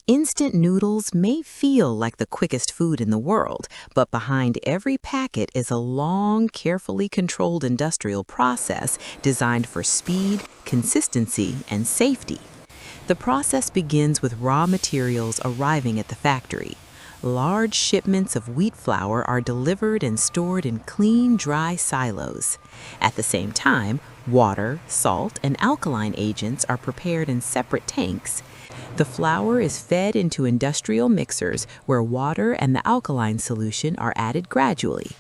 Instant noodles may feel like the quickest food in the world, but behind every packet is a long, carefully controlled industrial process designed for speed, consistency, and safety. The process begins with raw materials arriving at the factory. Large shipments of wheat flour are delivered and stored in clean, dry silos. At the same time, water, salt, and alkaline agents are prepared in separate tanks. The flour is fed into industrial mixers where water and the alkaline solution are added gradually.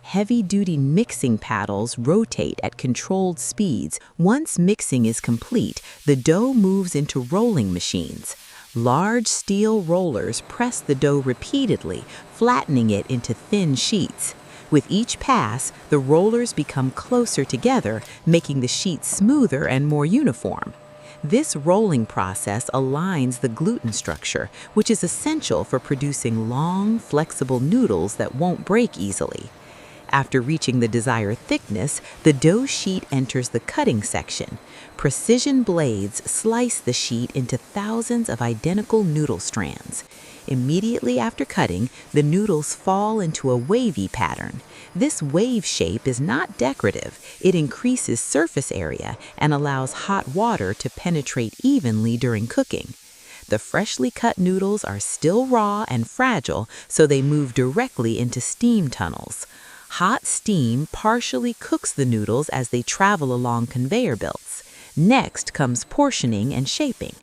Heavy-duty mixing paddles rotate at controlled speeds. Once mixing is complete, the dough moves into rolling machines. Large steel rollers press the dough repeatedly, flattening it into thin sheets. With each pass, the rollers become closer together, making the sheets smoother and more uniform. This rolling process aligns the gluten structure, which is essential for producing long, flexible noodles that won't break easily. After reaching the desired thickness, the dough sheet enters the cutting section. Precision blades slice the sheet into thousands of identical noodle strands. Immediately after cutting, the noodles fall into a wavy pattern. This wave shape is not decorative. It increases surface area and allows hot water to penetrate evenly during cooking. The freshly cut noodles are still raw and fragile, so they move directly into steam tunnels. Hot steam partially cooks the noodles as they travel along conveyor belts. Next comes portioning and shaping.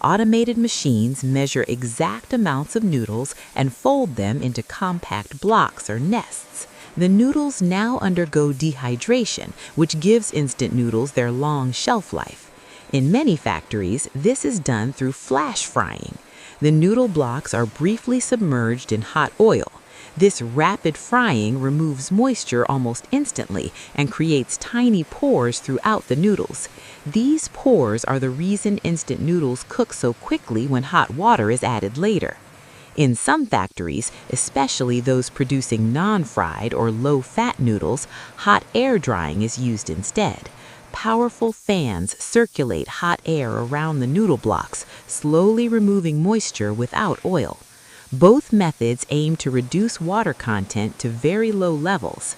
Automated machines measure exact amounts of noodles and fold them into compact blocks or nests. The noodles now undergo dehydration, which gives instant noodles their long shelf life. In many factories, this is done through flash frying. The noodle blocks are briefly submerged in hot oil. This rapid frying removes moisture almost instantly and creates tiny pores throughout the noodles. These pores are the reason instant noodles cook so quickly when hot water is added later. In some factories, especially those producing non-fried or low-fat noodles, hot air drying is used instead. Powerful fans circulate hot air around the noodle blocks, slowly removing moisture without oil. Both methods aim to reduce water content to very low levels.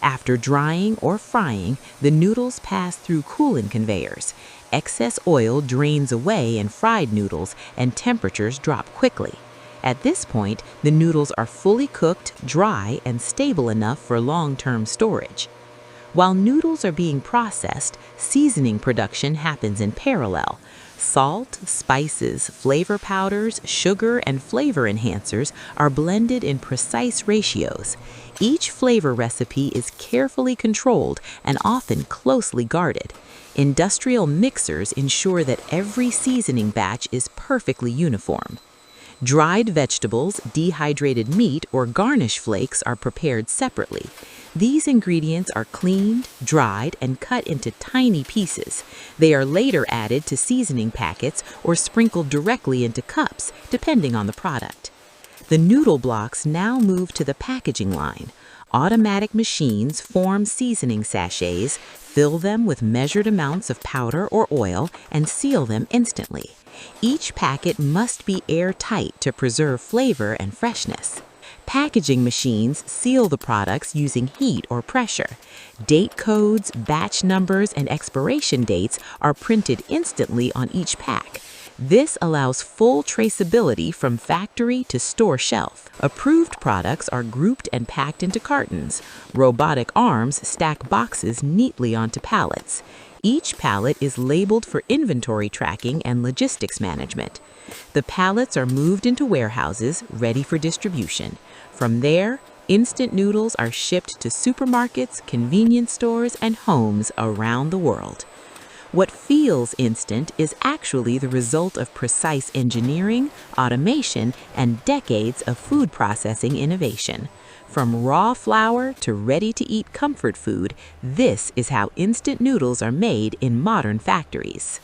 After drying or frying, the noodles pass through cooling conveyors. Excess oil drains away in fried noodles and temperatures drop quickly. At this point, the noodles are fully cooked, dry, and stable enough for long-term storage. While noodles are being processed, seasoning production happens in parallel. Salt, spices, flavor powders, sugar, and flavor enhancers are blended in precise ratios. Each flavor recipe is carefully controlled and often closely guarded. Industrial mixers ensure that every seasoning batch is perfectly uniform. Dried vegetables, dehydrated meat, or garnish flakes are prepared separately. These ingredients are cleaned, dried, and cut into tiny pieces. They are later added to seasoning packets or sprinkled directly into cups, depending on the product. The noodle blocks now move to the packaging line. Automatic machines form seasoning sachets, fill them with measured amounts of powder or oil, and seal them instantly. Each packet must be airtight to preserve flavor and freshness. Packaging machines seal the products using heat or pressure. Date codes, batch numbers, and expiration dates are printed instantly on each pack. This allows full traceability from factory to store shelf. Approved products are grouped and packed into cartons. Robotic arms stack boxes neatly onto pallets. Each pallet is labeled for inventory tracking and logistics management. The pallets are moved into warehouses, ready for distribution. From there, instant noodles are shipped to supermarkets, convenience stores, and homes around the world. What feels instant is actually the result of precise engineering, automation, and decades of food processing innovation. From raw flour to ready-to-eat comfort food, this is how instant noodles are made in modern factories.